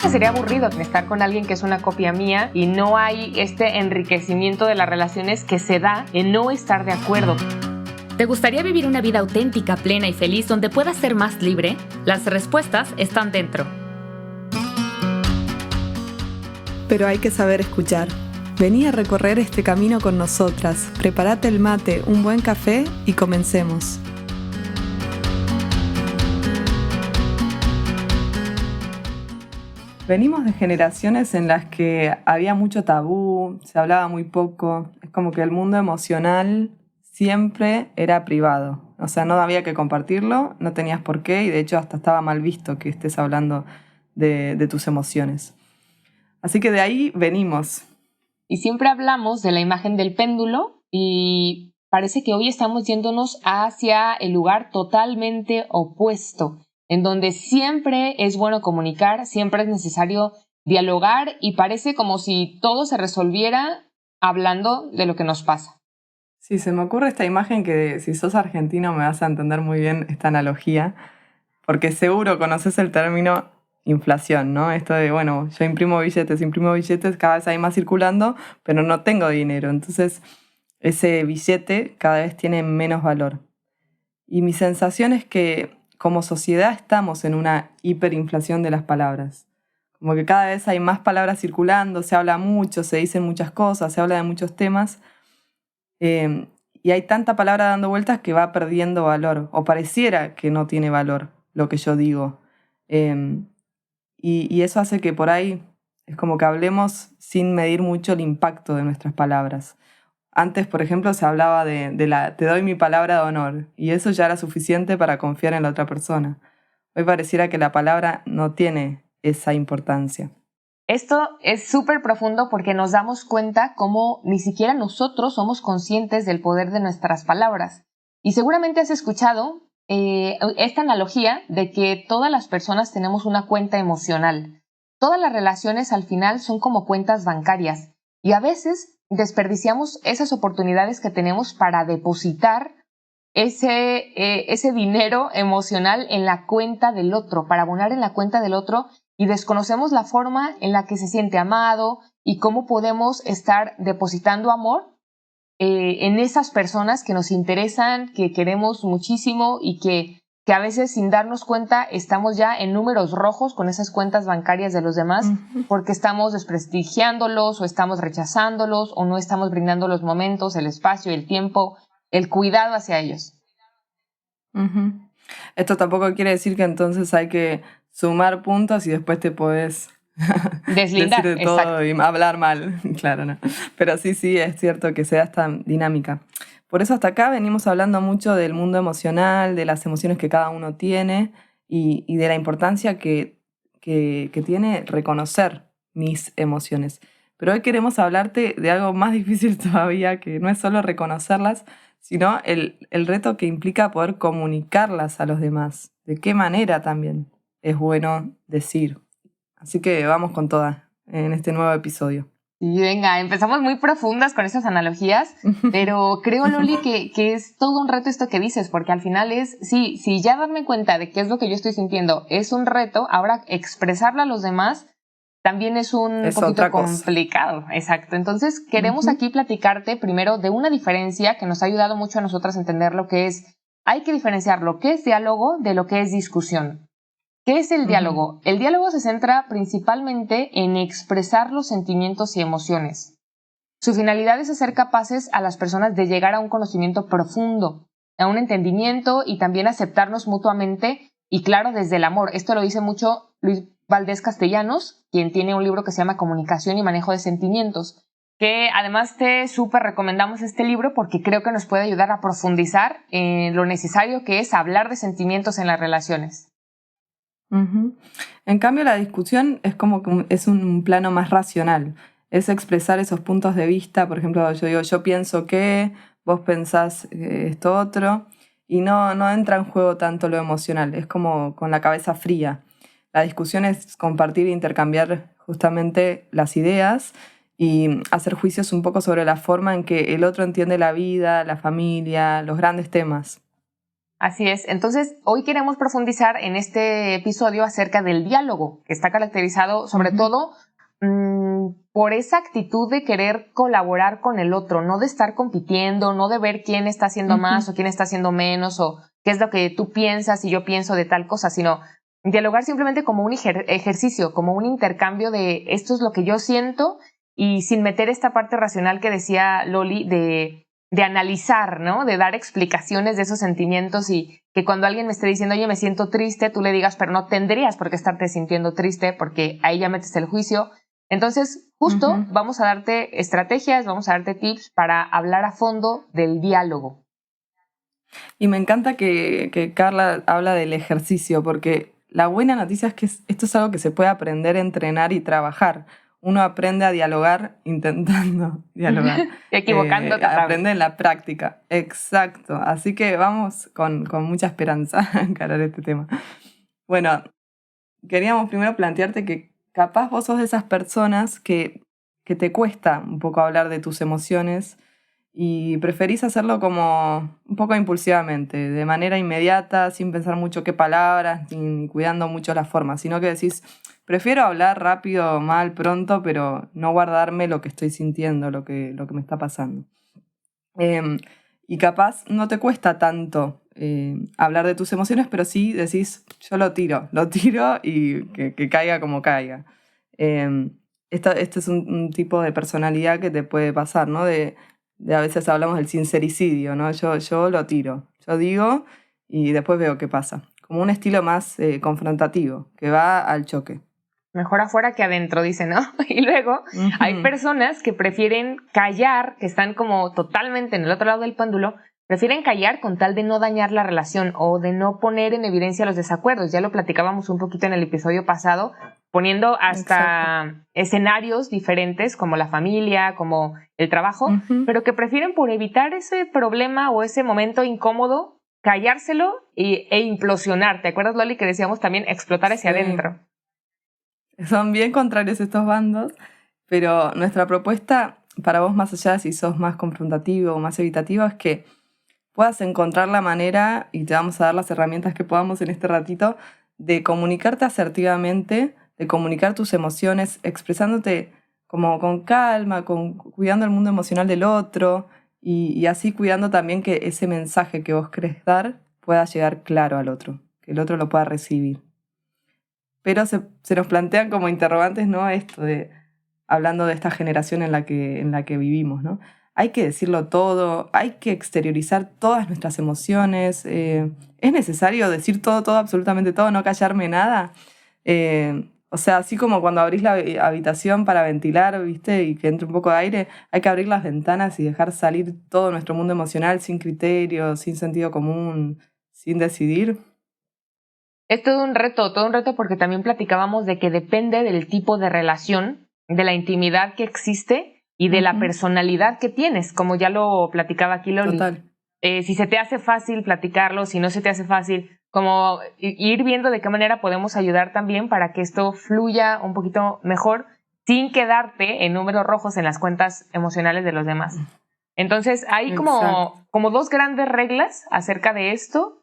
que sería aburrido estar con alguien que es una copia mía y no hay este enriquecimiento de las relaciones que se da en no estar de acuerdo. ¿Te gustaría vivir una vida auténtica, plena y feliz donde puedas ser más libre? Las respuestas están dentro. Pero hay que saber escuchar. Vení a recorrer este camino con nosotras. Prepárate el mate, un buen café y comencemos. Venimos de generaciones en las que había mucho tabú, se hablaba muy poco. Es como que el mundo emocional siempre era privado. O sea, no había que compartirlo, no tenías por qué y de hecho hasta estaba mal visto que estés hablando de tus emociones. Así que de ahí venimos. Y siempre hablamos de la imagen del péndulo y parece que hoy estamos yéndonos hacia el lugar totalmente opuesto, en donde siempre es bueno comunicar, siempre es necesario dialogar y parece como si todo se resolviera hablando de lo que nos pasa. Sí, se me ocurre esta imagen que si sos argentino me vas a entender muy bien esta analogía, porque seguro conoces el término inflación, ¿no? Esto de, bueno, yo imprimo billetes, cada vez hay más circulando, pero no tengo dinero. Entonces, ese billete cada vez tiene menos valor. Y mi sensación es que como sociedad estamos en una hiperinflación de las palabras. Como que cada vez hay más palabras circulando, se habla mucho, se dicen muchas cosas, se habla de muchos temas. Y hay tanta palabra dando vueltas que va perdiendo valor, o pareciera que no tiene valor lo que yo digo. Y eso hace que por ahí es como que hablemos sin medir mucho el impacto de nuestras palabras. Antes, por ejemplo, se hablaba de te doy mi palabra de honor, y eso ya era suficiente para confiar en la otra persona. Hoy pareciera que la palabra no tiene esa importancia. Esto es súper profundo porque nos damos cuenta cómo ni siquiera nosotros somos conscientes del poder de nuestras palabras. Y seguramente has escuchado esta analogía de que todas las personas tenemos una cuenta emocional. Todas las relaciones al final son como cuentas bancarias y a veces desperdiciamos esas oportunidades que tenemos para depositar ese dinero emocional en la cuenta del otro, para abonar en la cuenta del otro, y desconocemos la forma en la que se siente amado y cómo podemos estar depositando amor en esas personas que nos interesan, que queremos muchísimo y que a veces sin darnos cuenta estamos ya en números rojos con esas cuentas bancarias de los demás porque estamos desprestigiándolos o estamos rechazándolos o no estamos brindando los momentos, el espacio, el tiempo, el cuidado hacia ellos. Esto tampoco quiere decir que entonces hay que sumar puntos y después te podés deslindar, decir de todo, exacto. Y hablar mal. Claro, no. Pero sí, es cierto que se da esta dinámica. Por eso hasta acá venimos hablando mucho del mundo emocional, de las emociones que cada uno tiene y de la importancia que tiene reconocer mis emociones. Pero hoy queremos hablarte de algo más difícil todavía, que no es solo reconocerlas, sino el reto que implica poder comunicarlas a los demás. ¿De qué manera también es bueno decir? Así que vamos con todas en este nuevo episodio. Y venga, empezamos muy profundas con esas analogías, pero creo, Loli, que es todo un reto esto que dices, porque al final si ya darme cuenta de qué es lo que yo estoy sintiendo es un reto, ahora expresarlo a los demás también es un poquito complicado. Exacto. Entonces, queremos aquí platicarte primero de una diferencia que nos ha ayudado mucho a nosotras a entender lo que es. Hay que diferenciar lo que es diálogo de lo que es discusión. ¿Qué es el diálogo? El diálogo se centra principalmente en expresar los sentimientos y emociones. Su finalidad es hacer capaces a las personas de llegar a un conocimiento profundo, a un entendimiento y también aceptarnos mutuamente y claro, desde el amor. Esto lo dice mucho Luis Valdés Castellanos, quien tiene un libro que se llama Comunicación y Manejo de Sentimientos, que además te súper recomendamos este libro porque creo que nos puede ayudar a profundizar en lo necesario que es hablar de sentimientos en las relaciones. En cambio, la discusión es como que es un plano más racional. Es expresar esos puntos de vista. Por ejemplo, yo digo, yo pienso que, vos pensás esto otro, y no entra en juego tanto lo emocional. Es como con la cabeza fría. La discusión es compartir e intercambiar justamente las ideas y hacer juicios un poco sobre la forma en que el otro entiende la vida, la familia, los grandes temas. Así es. Entonces, hoy queremos profundizar en este episodio acerca del diálogo, que está caracterizado sobre todo por esa actitud de querer colaborar con el otro, no de estar compitiendo, no de ver quién está haciendo más o quién está haciendo menos o qué es lo que tú piensas y yo pienso de tal cosa, sino dialogar simplemente como un ejercicio, como un intercambio de esto es lo que yo siento y sin meter esta parte racional que decía Loli de analizar, ¿no? De dar explicaciones de esos sentimientos y que cuando alguien me esté diciendo, oye, me siento triste, tú le digas, pero no tendrías por qué estarte sintiendo triste porque ahí ya metes el juicio. Entonces, justo vamos a darte estrategias, vamos a darte tips para hablar a fondo del diálogo. Y me encanta que Carla habla del ejercicio, porque la buena noticia es que esto es algo que se puede aprender, entrenar y trabajar. Uno aprende a dialogar intentando dialogar. Equivocándote. Aprende en la práctica. Exacto. Así que vamos con mucha esperanza a encarar este tema. Bueno, queríamos primero plantearte que capaz vos sos de esas personas que te cuesta un poco hablar de tus emociones y preferís hacerlo como un poco impulsivamente, de manera inmediata, sin pensar mucho qué palabras, ni cuidando mucho las formas, sino que decís, prefiero hablar rápido, mal, pronto, pero no guardarme lo que estoy sintiendo, lo que me está pasando. Y capaz no te cuesta tanto hablar de tus emociones, pero sí decís, yo lo tiro y que caiga como caiga. Este es un tipo de personalidad que te puede pasar, ¿no? De a veces hablamos del sincericidio, ¿no? Yo lo tiro, yo digo y después veo qué pasa. Como un estilo más confrontativo, que va al choque. Mejor afuera que adentro, dice, ¿no? Y luego hay personas que prefieren callar, que están como totalmente en el otro lado del péndulo, prefieren callar con tal de no dañar la relación o de no poner en evidencia los desacuerdos. Ya lo platicábamos un poquito en el episodio pasado, poniendo hasta escenarios diferentes como la familia, como el trabajo, pero que prefieren por evitar ese problema o ese momento incómodo, callárselo e implosionar. ¿Te acuerdas, Loli, que decíamos también explotar hacia adentro? Son bien contrarios estos bandos, pero nuestra propuesta para vos, más allá de si sos más confrontativo o más evitativo, es que puedas encontrar la manera, y te vamos a dar las herramientas que podamos en este ratito, de comunicarte asertivamente, de comunicar tus emociones, expresándote como con calma, cuidando el mundo emocional del otro y así cuidando también que ese mensaje que vos querés dar pueda llegar claro al otro, que el otro lo pueda recibir. Pero se nos plantean como interrogantes, ¿no? Esto de, hablando de esta generación en la que vivimos, ¿no? Hay que decirlo todo, hay que exteriorizar todas nuestras emociones. ¿Es necesario decir todo, absolutamente todo, no callarme nada? O sea, así como cuando abrís la habitación para ventilar, ¿viste? Y que entre un poco de aire, hay que abrir las ventanas y dejar salir todo nuestro mundo emocional sin criterio, sin sentido común, sin decidir. Es todo un reto porque también platicábamos de que depende del tipo de relación, de la intimidad que existe y de la personalidad que tienes, como ya lo platicaba aquí Loli. Total. Si se te hace fácil platicarlo, si no se te hace fácil, como ir viendo de qué manera podemos ayudar también para que esto fluya un poquito mejor sin quedarte en números rojos en las cuentas emocionales de los demás. Entonces hay como dos grandes reglas acerca de esto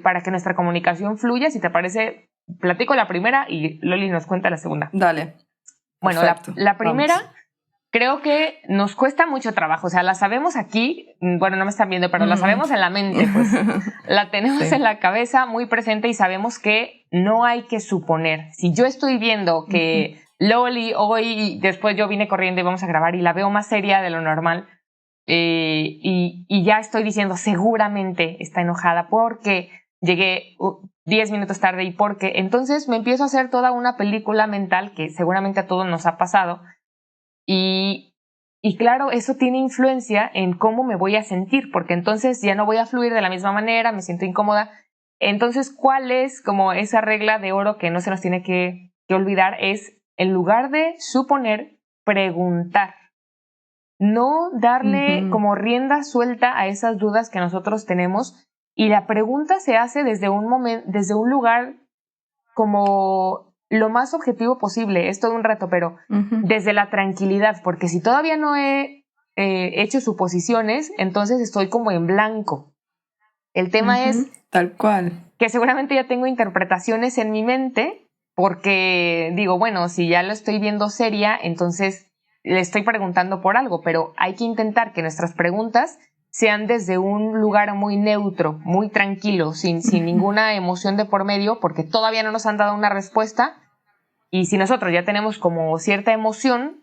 para que nuestra comunicación fluya. Si te parece, platico la primera y Loli nos cuenta la segunda. Dale. Bueno, la primera creo que nos cuesta mucho trabajo. O sea, la sabemos aquí, bueno, no me están viendo, pero la sabemos en la mente, pues la tenemos en la cabeza muy presente y sabemos que no hay que suponer. Si yo estoy viendo que Loli hoy, después yo vine corriendo y vamos a grabar y la veo más seria de lo normal, y ya estoy diciendo seguramente está enojada porque llegué 10 minutos tarde y porque entonces me empiezo a hacer toda una película mental que seguramente a todos nos ha pasado y claro, eso tiene influencia en cómo me voy a sentir porque entonces ya no voy a fluir de la misma manera, me siento incómoda. Entonces, ¿cuál es como esa regla de oro que no se nos tiene que olvidar? Es en lugar de suponer, preguntar. No darle como rienda suelta a esas dudas que nosotros tenemos y la pregunta se hace desde un lugar como lo más objetivo posible. Es todo un reto, pero desde la tranquilidad, porque si todavía no he hecho suposiciones, entonces estoy como en blanco. El tema es tal cual. Que seguramente ya tengo interpretaciones en mi mente porque digo, bueno, si ya lo estoy viendo seria, entonces le estoy preguntando por algo, pero hay que intentar que nuestras preguntas sean desde un lugar muy neutro, muy tranquilo, sin ninguna emoción de por medio, porque todavía no nos han dado una respuesta. Y si nosotros ya tenemos como cierta emoción,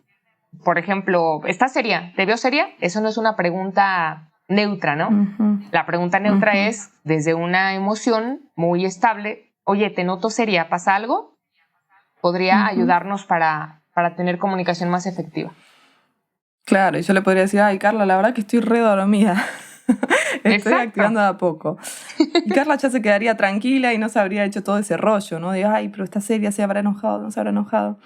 por ejemplo, ¿estás seria? ¿Te veo seria? Eso no es una pregunta neutra, ¿no? La pregunta neutra es desde una emoción muy estable. Oye, te noto seria, ¿pasa algo? Podría ayudarnos para tener comunicación más efectiva. Claro, y yo le podría decir, ay, Carla, la verdad que estoy re dormida. Estoy activando de a poco. Y Carla ya se quedaría tranquila y no se habría hecho todo ese rollo, ¿no? De, ay, pero está seria, ¿se habrá enojado? ¿No se habrá enojado?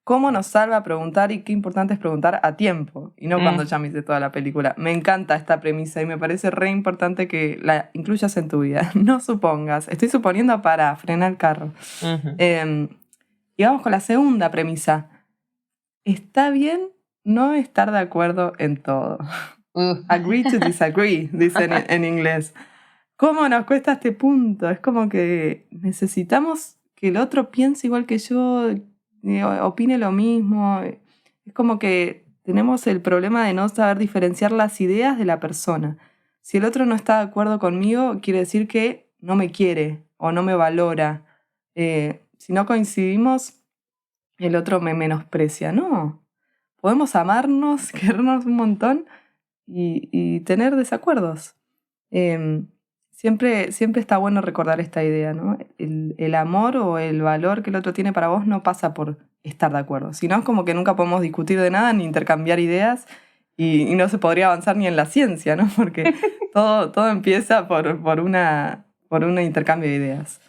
¿Cómo nos salva preguntar y qué importante es preguntar a tiempo? Y no cuando ya me hice toda la película. Me encanta esta premisa y me parece re importante que la incluyas en tu vida. No supongas. Estoy suponiendo para frenar el carro. Y vamos con la segunda premisa. Está bien no estar de acuerdo en todo. Agree to disagree, dicen en inglés. ¿Cómo nos cuesta este punto? Es como que necesitamos que el otro piense igual que yo, opine lo mismo. Es como que tenemos el problema de no saber diferenciar las ideas de la persona. Si el otro no está de acuerdo conmigo, quiere decir que no me quiere o no me valora. Si no coincidimos, el otro me menosprecia. No, podemos amarnos, querernos un montón y tener desacuerdos. Siempre está bueno recordar esta idea, ¿no? El amor o el valor que el otro tiene para vos no pasa por estar de acuerdo, sino es como que nunca podemos discutir de nada ni intercambiar ideas y no se podría avanzar ni en la ciencia, ¿no? Porque todo empieza por un intercambio de ideas.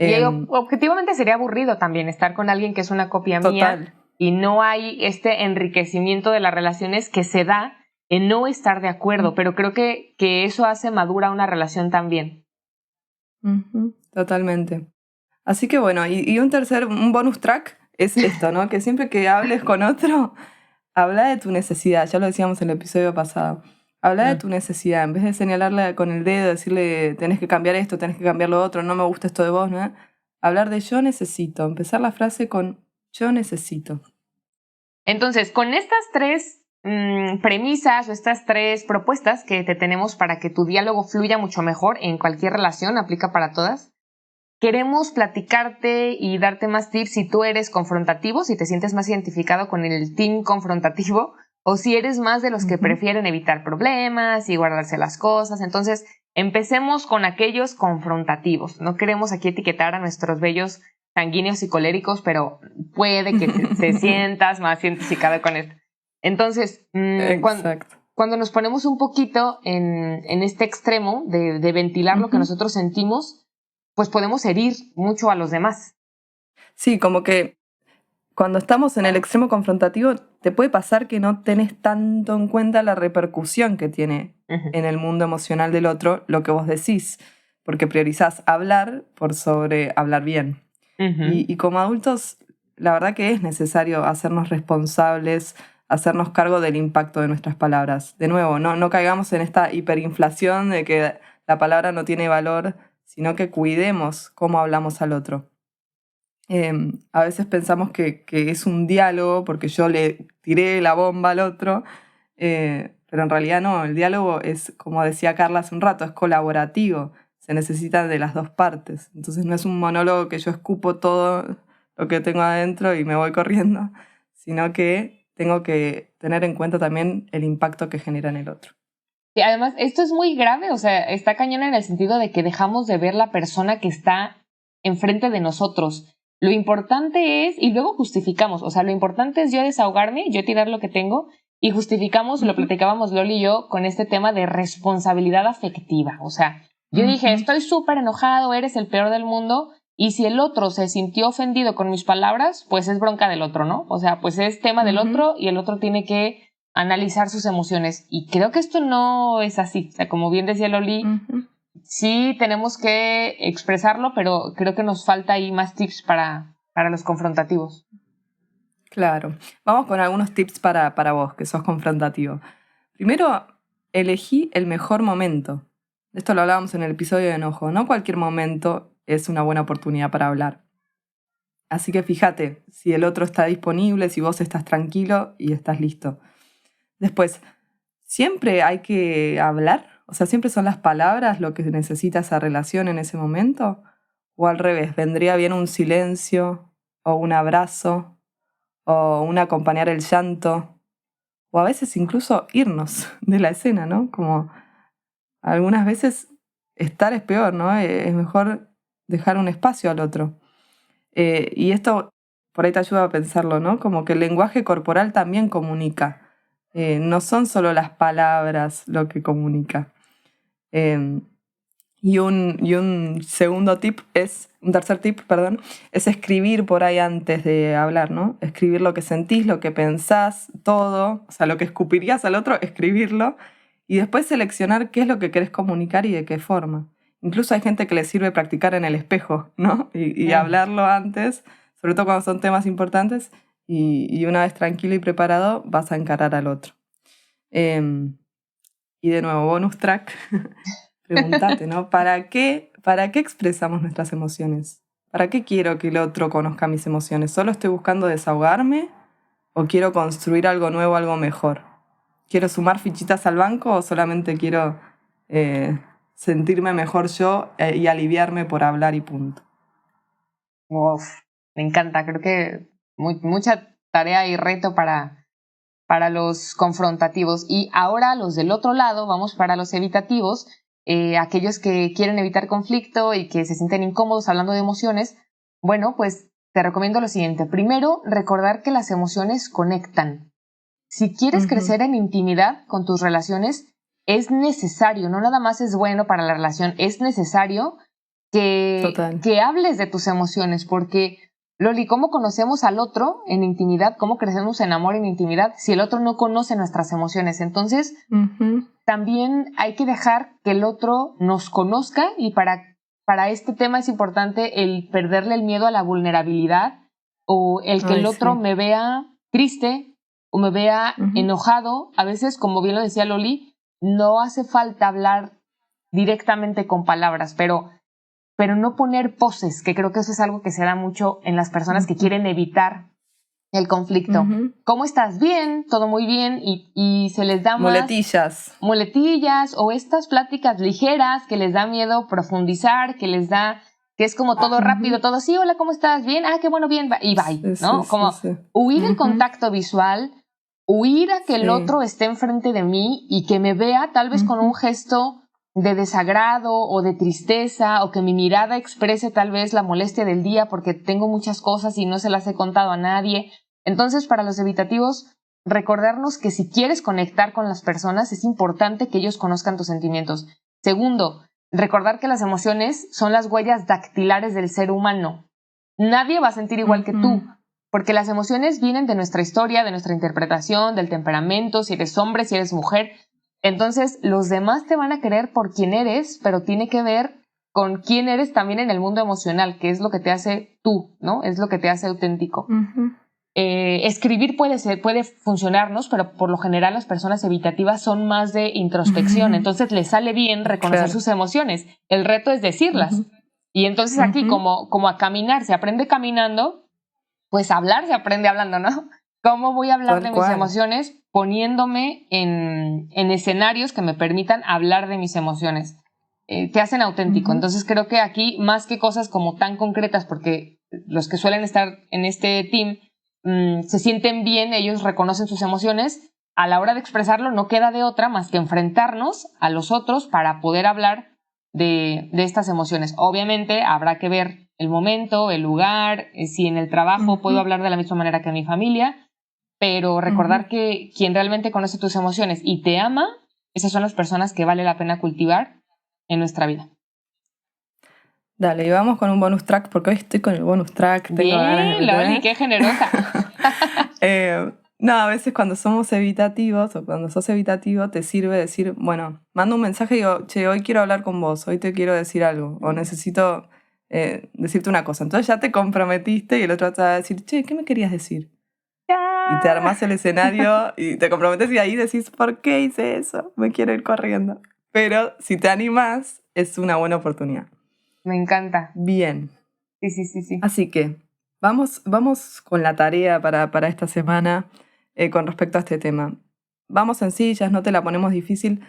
Y objetivamente sería aburrido también estar con alguien que es una copia mía y no hay este enriquecimiento de las relaciones que se da en no estar de acuerdo, pero creo que eso hace madura una relación también. Totalmente. Así que bueno, y un bonus track es esto, ¿no? Que siempre que hables con otro, habla de tu necesidad. Ya lo decíamos en el episodio pasado. Habla de tu necesidad. En vez de señalarle con el dedo, decirle, tenés que cambiar esto, tenés que cambiar lo otro, no me gusta esto de vos, ¿no? Hablar de yo necesito. Empezar la frase con yo necesito. Entonces, con estas tres premisas o estas tres propuestas que te tenemos para que tu diálogo fluya mucho mejor en cualquier relación, aplica para todas, queremos platicarte y darte más tips si tú eres confrontativo, si te sientes más identificado con el team confrontativo o si eres más de los que prefieren evitar problemas y guardarse las cosas. Entonces, empecemos con aquellos confrontativos. No queremos aquí etiquetar a nuestros bellos sanguíneos y coléricos, pero puede que te sientas más identificado con esto. Entonces, cuando nos ponemos un poquito en este extremo de ventilar lo que nosotros sentimos, pues podemos herir mucho a los demás. Sí, como que cuando estamos en el extremo confrontativo, te puede pasar que no tenés tanto en cuenta la repercusión que tiene en el mundo emocional del otro lo que vos decís, porque priorizás hablar por sobre hablar bien. Y como adultos, la verdad que es necesario hacernos responsables, hacernos cargo del impacto de nuestras palabras. De nuevo, no caigamos en esta hiperinflación de que la palabra no tiene valor, sino que cuidemos cómo hablamos al otro. A veces pensamos que es un diálogo porque yo le tiré la bomba al otro, pero en realidad no, el diálogo es, como decía Carla hace un rato, es colaborativo, se necesita de las dos partes. Entonces no es un monólogo que yo escupo todo lo que tengo adentro y me voy corriendo, sino que tengo que tener en cuenta también el impacto que genera en el otro. Y además, esto es muy grave, o sea, está cañón en el sentido de que dejamos de ver la persona que está enfrente de nosotros. Lo importante es, y luego justificamos, o sea, lo importante es yo desahogarme, yo tirar lo que tengo, y justificamos, lo platicábamos Loli y yo, con este tema de responsabilidad afectiva. O sea, yo dije, estoy súper enojado, eres el peor del mundo, y si el otro se sintió ofendido con mis palabras, pues es bronca del otro, ¿no? O sea, pues es tema del otro y el otro tiene que analizar sus emociones. Y creo que esto no es así. O sea, como bien decía Loli, sí tenemos que expresarlo, pero creo que nos falta ahí más tips para los confrontativos. Claro. Vamos con algunos tips para vos, que sos confrontativo. Primero, elegí el mejor momento. Esto lo hablábamos en el episodio de enojo. No cualquier momento es una buena oportunidad para hablar. Así que fíjate si el otro está disponible, si vos estás tranquilo y estás listo. Después, ¿siempre hay que hablar? O sea, ¿siempre son las palabras lo que necesita esa relación en ese momento? ¿O al revés, vendría bien un silencio o un abrazo o un acompañar el llanto? O a veces incluso irnos de la escena, ¿no? Como algunas veces estar es peor, ¿no? Es mejor dejar un espacio al otro. Y esto por ahí te ayuda a pensarlo, ¿no? Como que el lenguaje corporal también comunica. No son solo las palabras lo que comunica. Y un tercer tip, es escribir por ahí antes de hablar, ¿no? Escribir lo que sentís, lo que pensás, todo, o sea, lo que escupirías al otro, escribirlo, y después seleccionar qué es lo que querés comunicar y de qué forma. Incluso hay gente que le sirve practicar en el espejo, ¿no? Y hablarlo antes, sobre todo cuando son temas importantes, y una vez tranquilo y preparado vas a encarar al otro. Y de nuevo, bonus track. Pregúntate, ¿no? ¿Para qué expresamos nuestras emociones? ¿Para qué quiero que el otro conozca mis emociones? ¿Solo estoy buscando desahogarme o quiero construir algo nuevo, algo mejor? ¿Quiero sumar fichitas al banco o solamente quiero sentirme mejor yo y aliviarme por hablar y punto? Uf, me encanta. Creo que mucha tarea y reto para los confrontativos. Y ahora los del otro lado, vamos para los evitativos. Aquellos que quieren evitar conflicto y que se sienten incómodos hablando de emociones, bueno, pues te recomiendo lo siguiente. Primero, recordar que las emociones conectan. Si quieres crecer en intimidad con tus relaciones, es necesario, no nada más es bueno para la relación, es necesario que hables de tus emociones, porque, Loli, ¿cómo conocemos al otro en intimidad? ¿Cómo crecemos en amor en intimidad si el otro no conoce nuestras emociones? Entonces, también hay que dejar que el otro nos conozca, y para este tema es importante el perderle el miedo a la vulnerabilidad, o el que el otro me vea triste o me vea enojado. A veces, como bien lo decía Loli, no hace falta hablar directamente con palabras, pero no poner poses, que creo que eso es algo que se da mucho en las personas que quieren evitar el conflicto. ¿Cómo estás? Bien, todo muy bien, y se les da más muletillas o estas pláticas ligeras que les da miedo profundizar, que es como todo rápido, todo sí, hola, ¿cómo estás? Bien, qué bueno, bien, y bye, ¿no? Huir el contacto visual, huir a que el otro esté enfrente de mí y que me vea tal vez con un gesto de desagrado o de tristeza, o que mi mirada exprese tal vez la molestia del día porque tengo muchas cosas y no se las he contado a nadie. Entonces, para los evitativos, recordarnos que si quieres conectar con las personas, es importante que ellos conozcan tus sentimientos. Segundo, recordar que las emociones son las huellas dactilares del ser humano. Nadie va a sentir igual que tú, porque las emociones vienen de nuestra historia, de nuestra interpretación, del temperamento, si eres hombre, si eres mujer. Entonces, los demás te van a querer por quién eres, pero tiene que ver con quién eres también en el mundo emocional, que es lo que te hace tú, ¿no? Es lo que te hace auténtico. Escribir puede funcionarnos, pero por lo general las personas evitativas son más de introspección, entonces les sale bien reconocer sus emociones. El reto es decirlas. Y entonces aquí, como a caminar se aprende caminando, pues a hablar se aprende hablando, ¿no? ¿Cómo voy a hablar de mis emociones? Poniéndome en escenarios que me permitan hablar de mis emociones. Te hacen auténtico. Entonces creo que aquí, más que cosas como tan concretas, porque los que suelen estar en este team se sienten bien, ellos reconocen sus emociones, a la hora de expresarlo no queda de otra más que enfrentarnos a los otros para poder hablar de estas emociones. Obviamente habrá que ver el momento, el lugar, si en el trabajo puedo hablar de la misma manera que en mi familia, pero recordar que quien realmente conoce tus emociones y te ama, esas son las personas que vale la pena cultivar en nuestra vida. Dale, y vamos con un bonus track, porque hoy estoy con el bonus track. Bien, Loli, qué generosa. No, a veces cuando somos evitativos o cuando sos evitativo te sirve decir, bueno, mando un mensaje y digo, che, hoy quiero hablar con vos, hoy te quiero decir algo, o necesito decirte una cosa. Entonces ya te comprometiste y el otro te va a decir, che, ¿qué me querías decir? Y te armás el escenario y te comprometes y ahí decís, ¿por qué hice eso? Me quiero ir corriendo. pero si te animás, es una buena oportunidad. Me encanta. Bien. Sí. Así que vamos con la tarea para esta semana con respecto a este tema. Vamos sencillas, no te la ponemos difícil.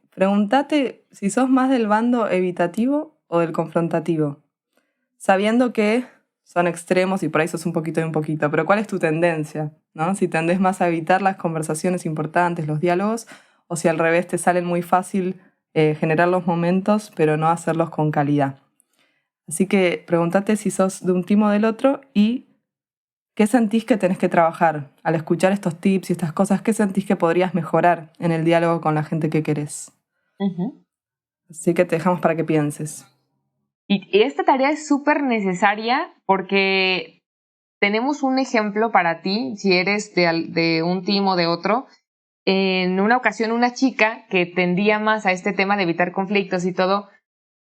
Pregúntate si sos más del bando evitativo o del confrontativo, sabiendo que son extremos y por ahí sos un poquito y un poquito, pero ¿cuál es tu tendencia? ¿No? Si tendés más a evitar las conversaciones importantes, los diálogos, o si al revés te salen muy fácil generar los momentos, pero no hacerlos con calidad. Así que pregúntate si sos de un team o del otro y qué sentís que tenés que trabajar. Al escuchar estos tips y estas cosas, ¿qué sentís que podrías mejorar en el diálogo con la gente que querés? Uh-huh. Así que te dejamos para que pienses. Y esta tarea es súper necesaria porque tenemos un ejemplo para ti, si eres de un team o de otro. En una ocasión, una chica que tendía más a este tema de evitar conflictos y todo,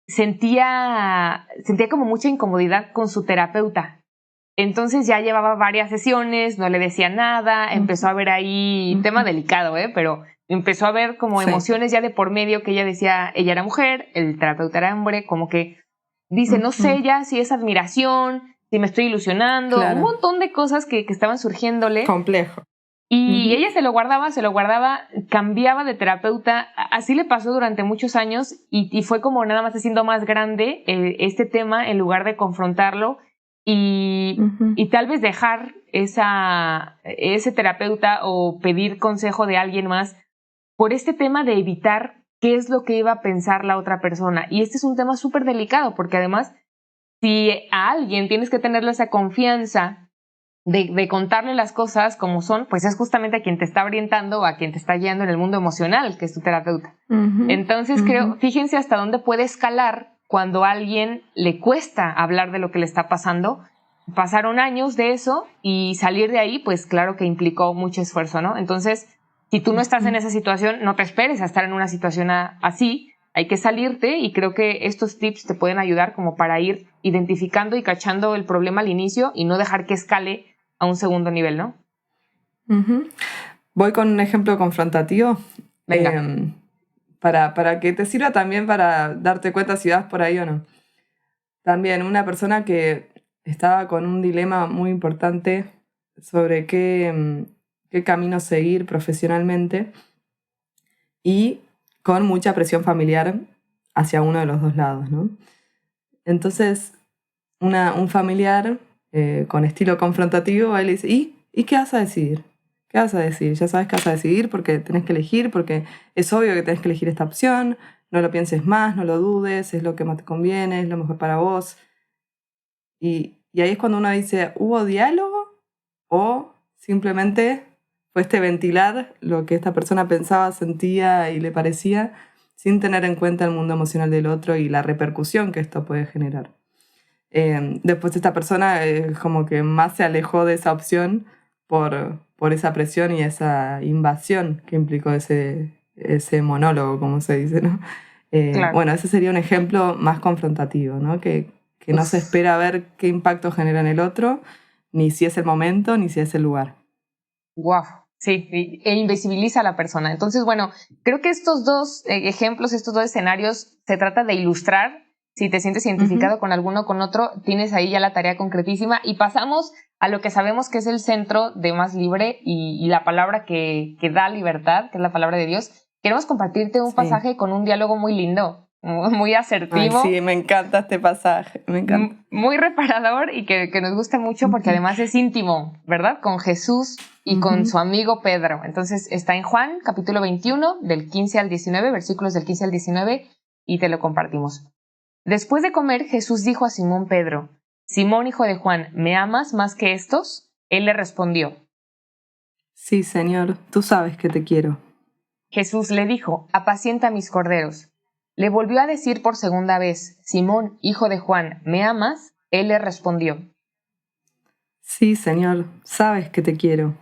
sentía como mucha incomodidad con su terapeuta. Entonces ya llevaba varias sesiones, no le decía nada, empezó a ver ahí, tema delicado, pero empezó a ver como emociones ya de por medio, que ella decía, ella era mujer, el terapeuta era hombre, como que dice, no sé ya si es admiración, si me estoy ilusionando, claro. Un montón de cosas que estaban surgiéndole. Complejo. Y ella se lo guardaba, cambiaba de terapeuta, así le pasó durante muchos años y fue como nada más haciendo más grande este tema en lugar de confrontarlo y tal vez dejar ese terapeuta o pedir consejo de alguien más por este tema de evitar qué es lo que iba a pensar la otra persona. Y este es un tema súper delicado porque además si a alguien tienes que tenerle esa confianza de contarle las cosas como son, pues es justamente a quien te está orientando o a quien te está guiando en el mundo emocional, que es tu terapeuta. Entonces creo, fíjense hasta dónde puede escalar cuando a alguien le cuesta hablar de lo que le está pasando. Pasaron años de eso y salir de ahí, pues claro que implicó mucho esfuerzo, ¿no? Entonces, si tú no estás en esa situación, no te esperes a estar en una situación así, hay que salirte y creo que estos tips te pueden ayudar como para ir identificando y cachando el problema al inicio y no dejar que escale a un segundo nivel, ¿no? Voy con un ejemplo confrontativo. Venga. Para que te sirva también para darte cuenta si vas por ahí o no. También una persona que estaba con un dilema muy importante sobre qué camino seguir profesionalmente y con mucha presión familiar hacia uno de los dos lados, ¿no? Entonces, un familiar con estilo confrontativo, él dice, ¿y qué vas a decidir? ¿Qué vas a decidir? Ya sabes qué vas a decidir porque tenés que elegir, porque es obvio que tenés que elegir esta opción, no lo pienses más, no lo dudes, es lo que más te conviene, es lo mejor para vos. Y ahí es cuando uno dice, ¿hubo diálogo? ¿O simplemente fuiste ventilar lo que esta persona pensaba, sentía y le parecía, sin tener en cuenta el mundo emocional del otro y la repercusión que esto puede generar? Después esta persona como que más se alejó de esa opción por esa presión y esa invasión que implicó ese monólogo, como se dice, ¿no? Claro. Bueno, ese sería un ejemplo más confrontativo, ¿no? Que no se espera ver qué impacto genera en el otro, ni si es el momento, ni si es el lugar. Wow. Sí, e invisibiliza a la persona. Entonces, bueno, creo que estos dos ejemplos, estos dos escenarios, se trata de ilustrar. Si te sientes identificado con alguno o con otro, tienes ahí ya la tarea concretísima y pasamos a lo que sabemos que es el centro de Más Libre y la palabra que da libertad, que es la palabra de Dios. Queremos compartirte un pasaje con un diálogo muy lindo, muy asertivo. Ay, sí, me encanta este pasaje, me encanta. Muy reparador y que nos gusta mucho porque además es íntimo, ¿verdad? Con Jesús y con su amigo Pedro. Entonces está en Juan, capítulo 21, del 15 al 19, versículos del 15 al 19, y te lo compartimos. Después de comer, Jesús dijo a Simón Pedro, Simón, hijo de Juan, ¿me amas más que estos? Él le respondió, sí, Señor, tú sabes que te quiero. Jesús le dijo, apacienta mis corderos. Le volvió a decir por segunda vez, Simón, hijo de Juan, ¿me amas? Él le respondió, sí, Señor, sabes que te quiero.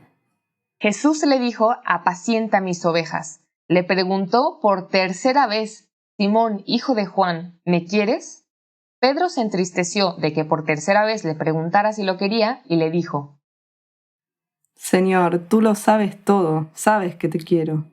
Jesús le dijo, apacienta mis ovejas. Le preguntó por tercera vez, Simón, hijo de Juan, ¿me quieres? Pedro se entristeció de que por tercera vez le preguntara si lo quería y le dijo, Señor, tú lo sabes todo, sabes que te quiero.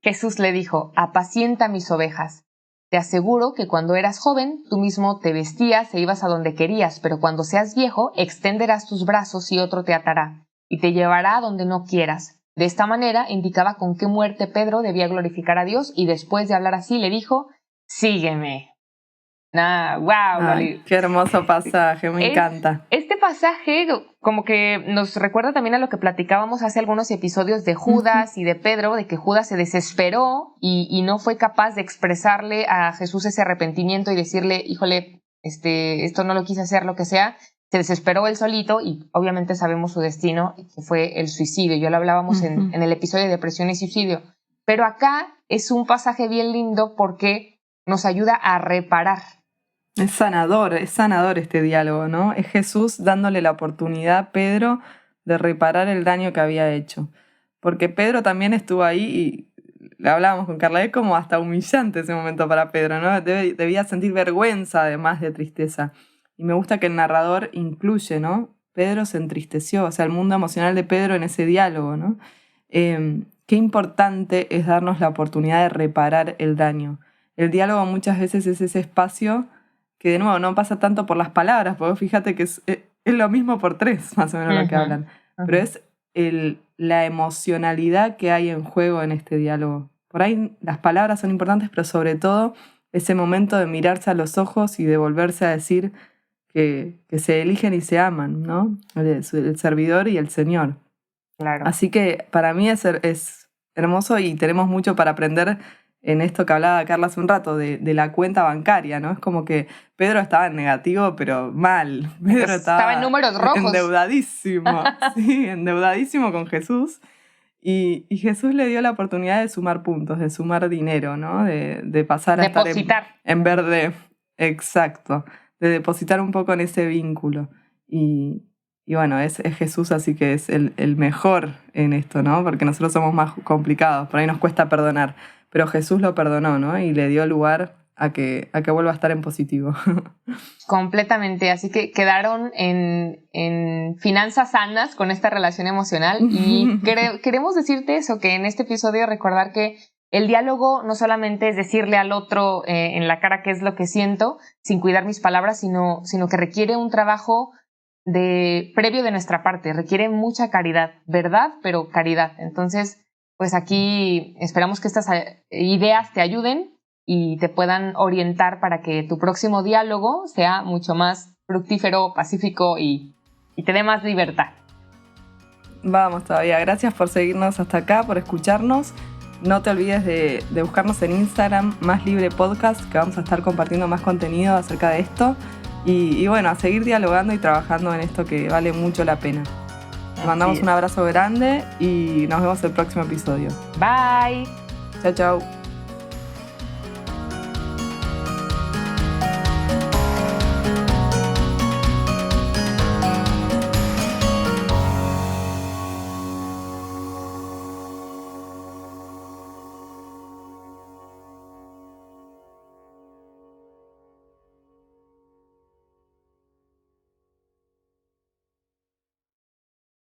Jesús le dijo: apacienta mis ovejas. Te aseguro que cuando eras joven, tú mismo te vestías e ibas a donde querías, pero cuando seas viejo, extenderás tus brazos y otro te atará, y te llevará a donde no quieras. De esta manera indicaba con qué muerte Pedro debía glorificar a Dios, y después de hablar así le dijo: sígueme. Wow, qué hermoso pasaje, me encanta. Este pasaje como que nos recuerda también a lo que platicábamos hace algunos episodios de Judas y de Pedro, de que Judas se desesperó y no fue capaz de expresarle a Jesús ese arrepentimiento y decirle: híjole, esto no lo quise hacer, lo que sea. Se desesperó él solito y obviamente sabemos su destino, que fue el suicidio. Ya lo hablábamos en el episodio de depresión y suicidio. Pero acá es un pasaje bien lindo porque nos ayuda a reparar. Es sanador este diálogo, ¿no? Es Jesús dándole la oportunidad a Pedro de reparar el daño que había hecho. Porque Pedro también estuvo ahí y le hablábamos con Carla, es como hasta humillante ese momento para Pedro, ¿no? Debía sentir vergüenza además de tristeza. Y me gusta que el narrador incluye, ¿no? Pedro se entristeció, o sea, el mundo emocional de Pedro en ese diálogo, ¿no? Qué importante es darnos la oportunidad de reparar el daño. El diálogo muchas veces es ese espacio que de nuevo no pasa tanto por las palabras, porque fíjate que es lo mismo por tres, más o menos lo que hablan. Pero es la emocionalidad que hay en juego en este diálogo. Por ahí las palabras son importantes, pero sobre todo ese momento de mirarse a los ojos y de volverse a decir que se eligen y se aman, ¿no? El servidor y el Señor. Claro. Así que para mí es hermoso y tenemos mucho para aprender en esto que hablaba Carla hace un rato, de la cuenta bancaria, ¿no? Es como que Pedro estaba en negativo, pero mal. Pedro estaba en números rojos. Endeudadísimo, sí, endeudadísimo con Jesús. Y Jesús le dio la oportunidad de sumar puntos, de sumar dinero, ¿no? De pasar a depositar. Estar en verde. Exacto. De depositar un poco en ese vínculo. Y bueno, es Jesús, así que es el mejor en esto, ¿no? Porque nosotros somos más complicados, por ahí nos cuesta perdonar. Pero Jesús lo perdonó, ¿no? Y le dio lugar a que vuelva a estar en positivo. Completamente. Así que quedaron en finanzas sanas con esta relación emocional. Y queremos decirte eso, que en este episodio recordar que el diálogo no solamente es decirle al otro en la cara qué es lo que siento, sin cuidar mis palabras, sino que requiere un trabajo previo de nuestra parte. Requiere mucha caridad, verdad, pero caridad. Entonces, pues aquí esperamos que estas ideas te ayuden y te puedan orientar para que tu próximo diálogo sea mucho más fructífero, pacífico y te dé más libertad. Vamos todavía. Gracias por seguirnos hasta acá, por escucharnos. No te olvides de buscarnos en Instagram, Más Libre Podcast, que vamos a estar compartiendo más contenido acerca de esto. Y bueno, a seguir dialogando y trabajando en esto que vale mucho la pena. Te mandamos un abrazo grande y nos vemos el próximo episodio. Bye. Chao, chao.